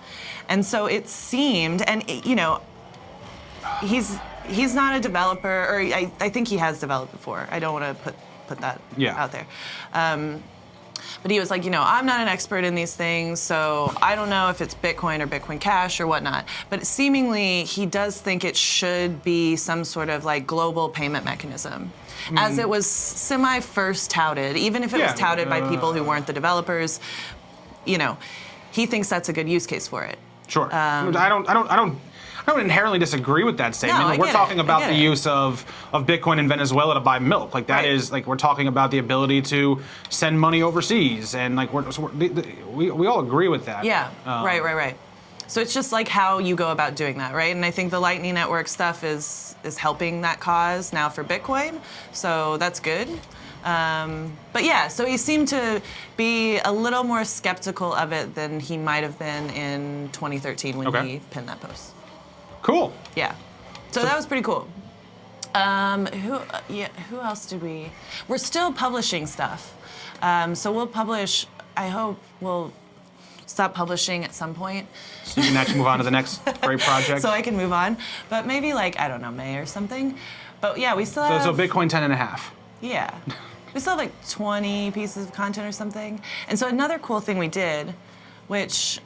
And so it seemed, and he's not a developer, or I think he has developed before. I don't want to put that out there. But he was I'm not an expert in these things, so I don't know if it's Bitcoin or Bitcoin Cash or whatnot. But seemingly, he does think it should be some sort of global payment mechanism. As it was semi-first touted, even if it was touted by people who weren't the developers, he thinks that's a good use case for it. Sure. I don't inherently disagree with that statement. No, Like, we're talking about the it. use of Bitcoin in Venezuela to buy milk. Like that Right. is like we're talking about the ability to send money overseas, and like we all agree with that. Yeah, right. So it's just like how you go about doing that, right? And I think the Lightning Network stuff is helping that cause now for Bitcoin, so that's good. But yeah, so he seemed to be a little more skeptical of it than he might have been in 2013 when he pinned that post. Cool. Yeah. So that was pretty cool. Who else did we? We're still publishing stuff. So we'll publish, I hope we'll stop publishing at some point. So you can actually move on to the next great project. So I can move on. But maybe like, I don't know, May or something. But yeah, we still have... So Bitcoin 10 and a half. Yeah. We still have like 20 pieces of content or something. And so another cool thing we did, which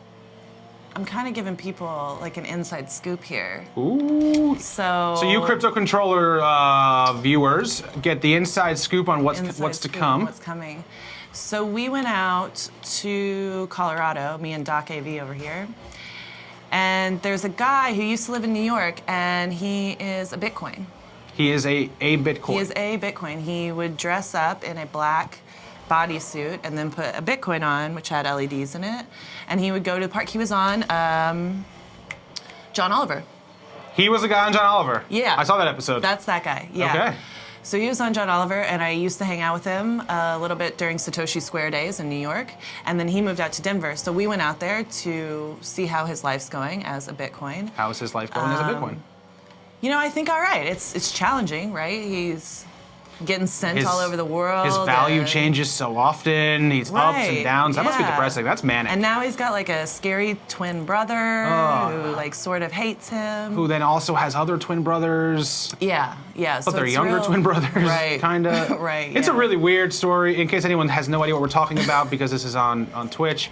I'm kind of giving people like an inside scoop here. Ooh. So you crypto controller viewers get the inside scoop on what's to come. What's coming. So we went out to Colorado, me and Doc AV over here. And there's a guy who used to live in New York, and he is a Bitcoin. He is a Bitcoin. He is a Bitcoin. He would dress up in a black bodysuit and then put a Bitcoin on, which had LEDs in it. And he would go to the park. He was on John Oliver. He was a guy on John Oliver. Yeah. I saw that episode. That's that guy. Yeah. Okay. So he was on John Oliver, and I used to hang out with him a little bit during Satoshi Square days in New York. And then he moved out to Denver. So we went out there to see how his life's going as a Bitcoin. How is his life going as a Bitcoin? You know, I think all right. It's challenging, right? He's getting sent all over the world. His value changes so often. He's ups and downs. That must be depressing. That's manic. And now he's got like a scary twin brother who like sort of hates him. Who then also has other twin brothers. Yeah. But So they're younger twin brothers. Right. Kind of. Right. It's a really weird story. In case anyone has no idea what we're talking about, because this is on Twitch.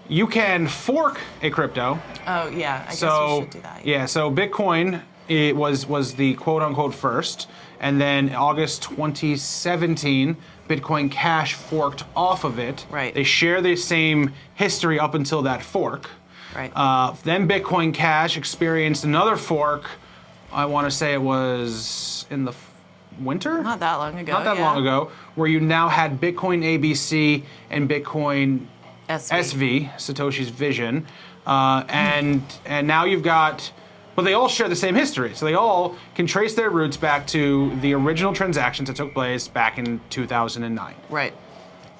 You can fork a crypto. Oh yeah, I guess we should do that. Yeah, so Bitcoin it was the quote unquote first, and then August 2017, Bitcoin Cash forked off of it. Right. They share the same history up until that fork. Right. Then Bitcoin Cash experienced another fork. I want to say it was in the winter. Not that long ago. Not that long ago, where you now had Bitcoin ABC and Bitcoin SV, Satoshi's Vision, and now you've got, well, they all share the same history, so they all can trace their roots back to the original transactions that took place back in 2009. Right.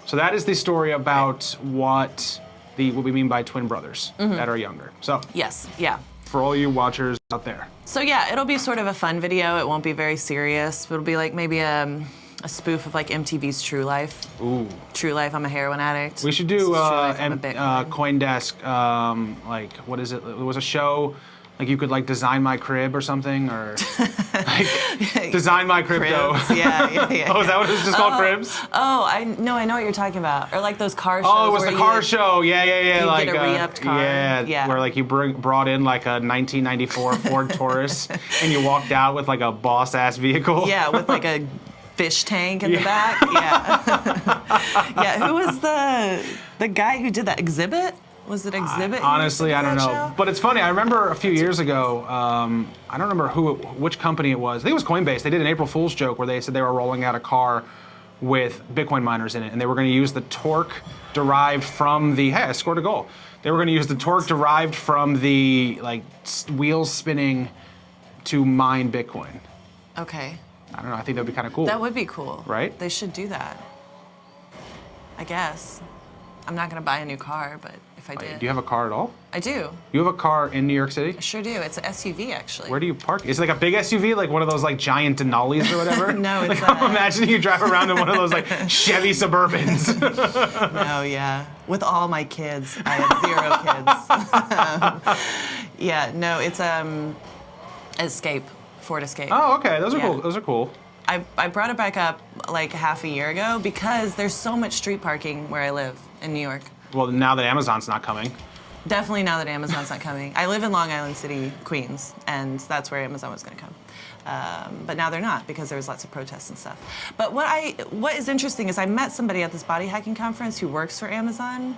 So that is the story about what we mean by twin brothers that are younger. So yes, yeah. For all you watchers out there. So yeah, it'll be sort of a fun video. It won't be very serious. It'll be like maybe a spoof of like MTV's True Life. Ooh. True Life, I'm a heroin addict. We should do Bitcoin. CoinDesk, like, what is it? It was a show, like you could like design my crib or something, or like, design my crypto. Cribs. Yeah. Oh, is that what it was just called, Cribs? Oh, I know what you're talking about. Or like those car shows. Oh, it was the car show. Yeah. You Like get a re-upped car. Yeah, where like you brought in like a 1994 Ford Taurus, and you walked out with like a boss ass vehicle. Yeah, with like a fish tank in the back. Yeah. Yeah. Who was the guy who did that? Exhibit? Was it Exhibit? Honestly, I don't know. Show? But it's funny. I remember a few years ago. I don't remember which company it was. I think it was Coinbase. They did an April Fool's joke where they said they were rolling out a car with Bitcoin miners in it, and they were going to use the torque derived from the. Hey, I scored a goal. They were going to use the torque derived from the like wheels spinning to mine Bitcoin. Okay. I don't know. I think that'd be kind of cool. That would be cool. Right? They should do that. I guess. I'm not going to buy a new car, but if I did. Do you have a car at all? I do. You have a car in New York City? I sure do. It's an SUV, actually. Where do you park? Is it like a big SUV, like one of those like giant Denali's or whatever? No, it's like, I'm imagining you drive around in one of those like Chevy Suburbans. No, yeah. With all my kids. I have 0 kids. Yeah, no, it's Escape. Ford Escape. Oh, okay. Those are cool. Those are cool. I brought it back up like half a year ago because there's so much street parking where I live in New York. Well, now that Amazon's not coming. Definitely now that Amazon's not coming. I live in Long Island City, Queens, and that's where Amazon was going to come. But now they're not because there was lots of protests and stuff. But what is interesting is I met somebody at this body hacking conference who works for Amazon.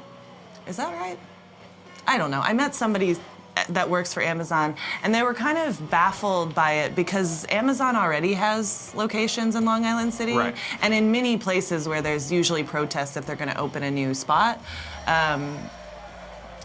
Is that right? I don't know. I met somebody that works for Amazon, and they were kind of baffled by it because Amazon already has locations in Long Island City, Right. and in many places where there's usually protests if they're going to open a new spot.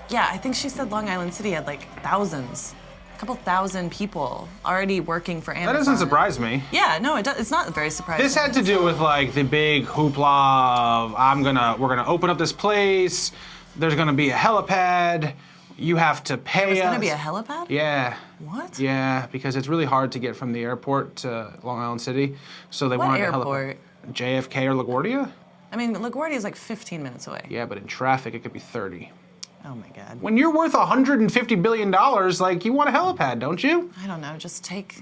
Yeah, I think she said Long Island City had like thousands, a couple thousand people already working for Amazon. That doesn't surprise me. Yeah, no, it's not very surprising. This had to do with like the big hoopla of we're gonna open up this place. There's gonna be a helipad. You have to pay There's us. going to be a helipad? Yeah. What? Yeah, because it's really hard to get from the airport to Long Island City, so they What wanted airport? a helipad. JFK or LaGuardia? I mean, LaGuardia is like 15 minutes away. Yeah, but in traffic it could be 30. Oh my God. When you're worth $150 billion, like, you want a helipad, don't you? I don't know. Just take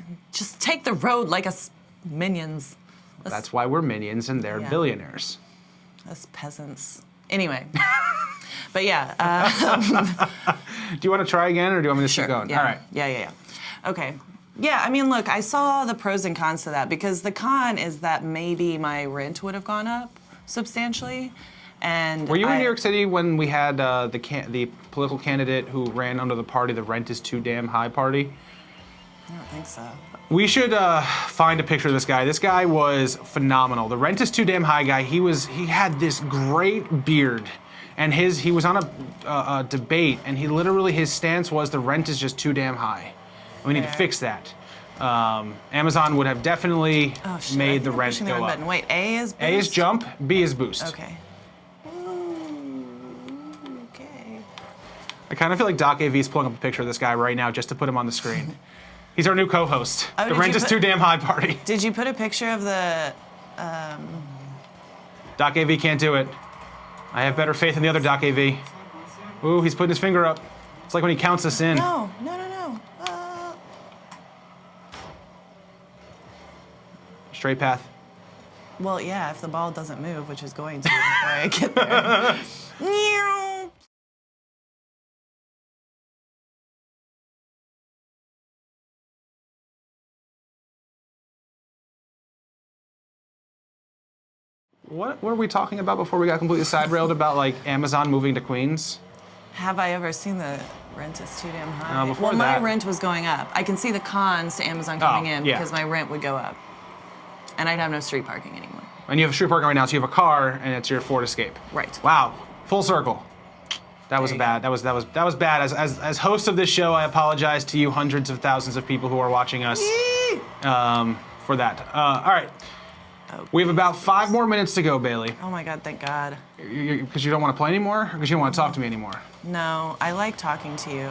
the road like us minions. That's why we're minions and they're Yeah. billionaires. Us peasants. Anyway. But yeah. Do you want to try again, or do you want me to Sure. keep going? Yeah. All right. Yeah. Okay. Yeah, I mean, look, I saw the pros and cons to that because the con is that maybe my rent would have gone up substantially. And Were you in New York City when we had the political candidate who ran under the party, the rent is too damn high party? I don't think so. We should find a picture of this guy. This guy was phenomenal. The rent is too damn high guy. He had this great beard, and he was on a debate, and his stance was the rent is just too damn high. We need to fix that. Amazon would have definitely made the rent go up. Button. Wait, A is boost? A is jump, B is boost. Okay. Ooh, okay. I kind of feel like Doc AV is pulling up a picture of this guy right now just to put him on the screen. He's our new co-host. Oh, the rent is too damn high party. Did you put a picture of the... Doc AV can't do it. I have better faith in the other Doc AV. Ooh, he's putting his finger up. It's like when he counts us in. No. Straight path. Well, yeah, if the ball doesn't move, which is going to before I get there. Meow. What were we talking about before we got completely side-railed about, like, Amazon moving to Queens? Have I ever seen the rent is too damn high? Before well, that- my rent was going up. I can see the cons to Amazon coming in yeah. because my rent would go up. And I'd have no street parking anymore. And you have street parking right now, so you have a car, and it's your Ford Escape. Right. Wow, full circle. That was There you bad. That was bad. As host of this show, I apologize to you, hundreds of thousands of people who are watching us, for that. All right. Oh. We have about 5 more minutes to go, Bailey. Oh my God, thank God. Because you don't want to play anymore, or because you don't want to talk to me anymore? No, I like talking to you.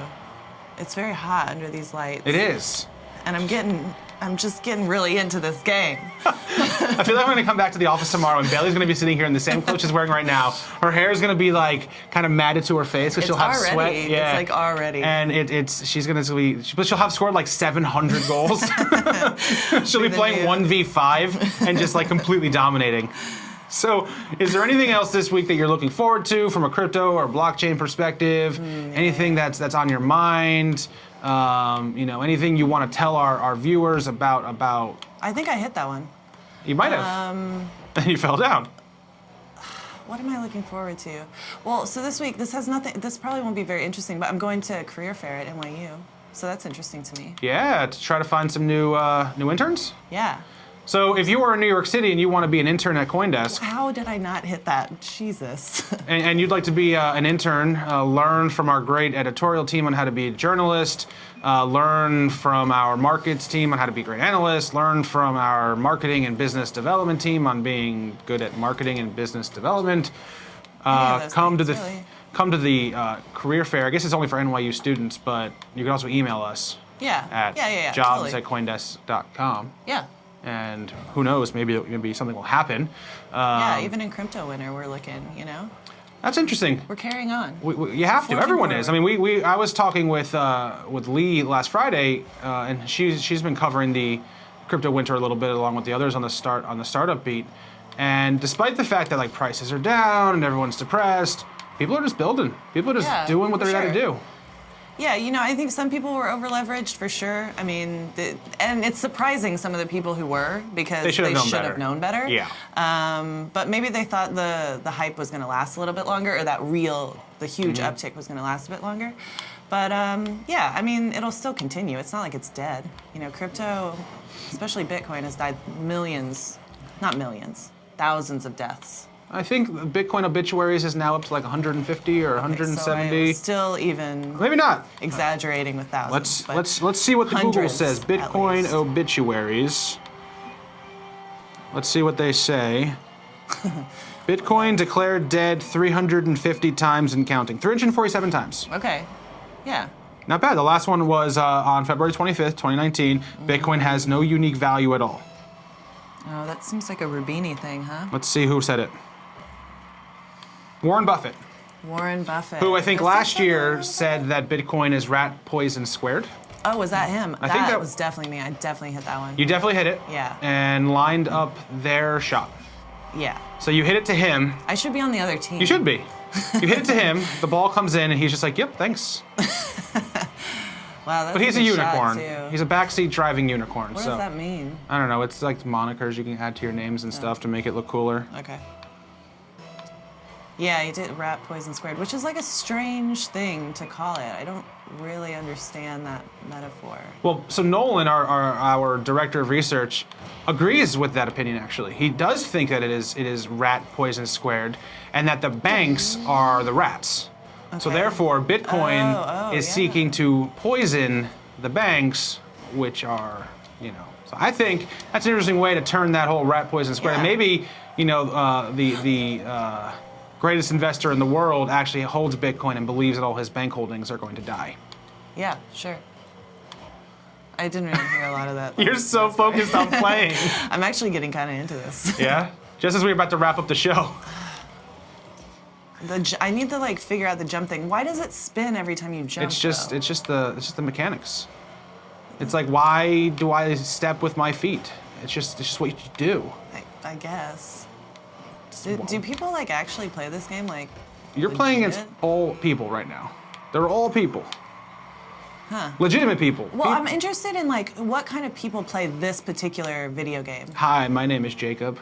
It's very hot under these lights. It is. And I'm just getting really into this game. I feel like I'm going to come back to the office tomorrow, and Bailey's going to be sitting here in the same clothes she's wearing right now. Her hair is going to be like kind of matted to her face because she'll have already. sweat. Yeah. It's like already. And she's going to be, but she'll have scored like 700 goals. She'll be playing 1v5 and just like completely dominating. So, is there anything else this week that you're looking forward to from a crypto or blockchain perspective? Anything that's on your mind? Anything you want to tell our viewers about? I think I hit that one. You might have. And you fell down. What am I looking forward to? Well, so this week, this probably won't be very interesting, but I'm going to a career fair at NYU. So that's interesting to me. Yeah, to try to find some new interns? Yeah. So if you are in New York City and you want to be an intern at CoinDesk, How did I not hit that? Jesus. and you'd like to be an intern, learn from our great editorial team on how to be a journalist, learn from our markets team on how to be a great analyst, learn from our marketing and business development team on being good at marketing and business development, come to the career fair. I guess it's only for NYU students, but you can also email us Yeah. at Totally. jobs@coindesk.com. Yeah. And who knows, maybe something will happen. Yeah, even in crypto winter, we're looking, That's interesting. We're carrying on. You have to. Forging Everyone is. I forward. mean, I was talking with Lee last Friday, and she's been covering the crypto winter a little bit along with the others on the startup beat. And despite the fact that like prices are down and everyone's depressed, people are just building. People are just doing what for they're got to sure. do. Yeah, I think some people were over-leveraged for sure. I mean, and it's surprising some of the people who were because They should have known better. Yeah. But maybe they thought the hype was going to last a little bit longer, or the huge uptick was going to last a bit longer. But yeah, I mean, it'll still continue. It's not like it's dead. You know, crypto, especially Bitcoin, has died not millions, thousands of deaths. I think Bitcoin obituaries is now up to like 150 or 170. Okay, so I was still even Maybe not. exaggerating with thousands. Let's see what the Google hundreds, says. at Bitcoin least. obituaries. Let's see what they say. Bitcoin declared dead 350 times and counting. 347 times. Okay, yeah. Not bad. The last one was on February 25th, 2019. Bitcoin has no unique value at all. Oh, that seems like a Rubini thing, huh? Let's see who said it. Warren Buffett, Warren Buffett. who I think Was last that year Warren said that Bitcoin is rat poison squared. Oh, was that him? I think that was definitely me. I definitely hit that one. You definitely hit it. Yeah. And lined up their shot. Yeah. So you hit it to him. I should be on the other team. You should be. You hit it to him, the ball comes in, and he's just like, yep, thanks. Wow, that's But he's a good shot, unicorn. too. He's a backseat driving unicorn. What so does that mean? I don't know. It's like monikers you can add to your names and stuff to make it look cooler. Okay. Yeah, he did rat poison squared, which is like a strange thing to call it. I don't really understand that metaphor. Well, so Nolan, our director of research, agrees with that opinion. Actually, he does think that it is rat poison squared, and that the banks are the rats. So Okay. therefore, Bitcoin is yeah. seeking to poison the banks, which are, you know. So I think that's an interesting way to turn that whole rat poison squared. Yeah. And maybe, you know, the greatest investor in the world actually holds Bitcoin and believes that all his bank holdings are going to die. Yeah, sure. I didn't really hear a lot of that. You're so focused on playing. I'm actually getting kind of into this. Yeah? Just as we were about to wrap up the show. I need to like figure out the jump thing. Why does it spin every time you jump? It's just though? the mechanics. It's like, why do I step with my feet? It's just what you do. I guess. Do people like actually play this game? Like, You're playing against all people right now. They're all people. Huh. Legitimate people. Well, I'm interested in like what kind of people play this particular video game. Hi, my name is Jacob.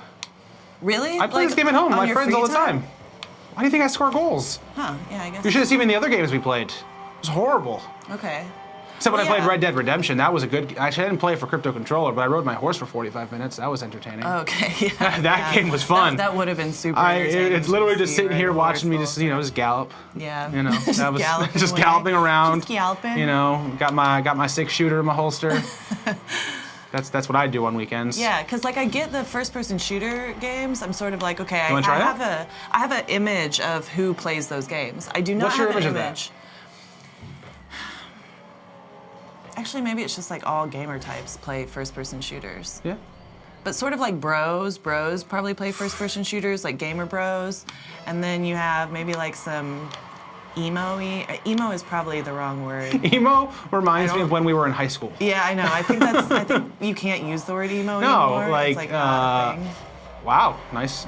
Really? I play this game at home with on my your friends free all the time. Why do you think I score goals? Huh? Yeah, I guess. You should have seen me in the other games we played. It was horrible. Okay. Except when Well, I played yeah. Red Dead Redemption, that was a good. Actually, I didn't play it for Crypto Controller, but I rode my horse for 45 minutes. That was entertaining. Okay. Yeah. That game was fun. That would have been super. entertaining It's to literally see just sitting ride here a watching me horse just just gallop. Yeah. You know, that was galloping just away. galloping around. Just galloping. You know, got my 6-shooter in my holster. That's what I do on weekends. Yeah, because like I get the first-person shooter games. I'm sort of like, okay, I wanna try that? have an image of who plays those games. I do not What's your have an image of that? image. Actually, maybe it's just like all gamer types play first-person shooters. Yeah. But sort of like bros probably play first-person shooters, like gamer bros. And then you have maybe like some emo is probably the wrong word. Emo reminds me of when we were in high school. Yeah, I know. I think you can't use the word emo No, anymore. like, It's like not a thing. Wow, nice,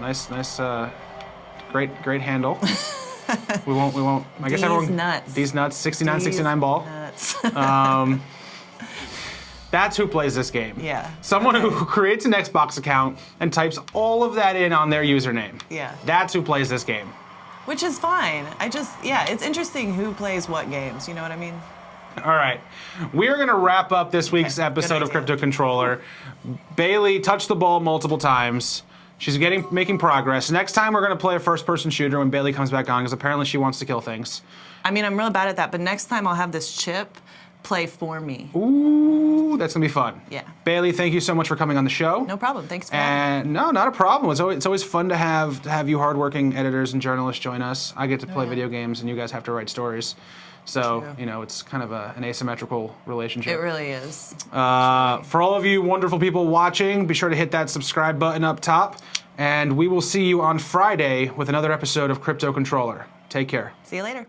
great handle. we won't. I guess These everyone. nuts. These nuts. 69, These 69 ball. nuts. That's who plays this game. Yeah. Someone who creates an Xbox account and types all of that in on their username. Yeah. That's who plays this game. Which is fine. It's interesting who plays what games. You know what I mean? All right. We're going to wrap up this week's episode of idea. Crypto Controller. Bailey touched the ball multiple times. She's making progress. Next time we're going to play a first-person shooter when Bailey comes back on, because apparently she wants to kill things. I mean, I'm real bad at that, but next time I'll have this chip play for me. Ooh, that's going to be fun. Yeah. Bailey, thank you so much for coming on the show. No problem. Thanks for having me. And no, not a problem. It's always fun to have you hardworking editors and journalists join us. I get to play video games, and you guys have to write stories. So, True. you know, it's kind of an asymmetrical relationship. It really is. For all of you wonderful people watching, be sure to hit that subscribe button up top. And we will see you on Friday with another episode of Crypto Controller. Take care. See you later.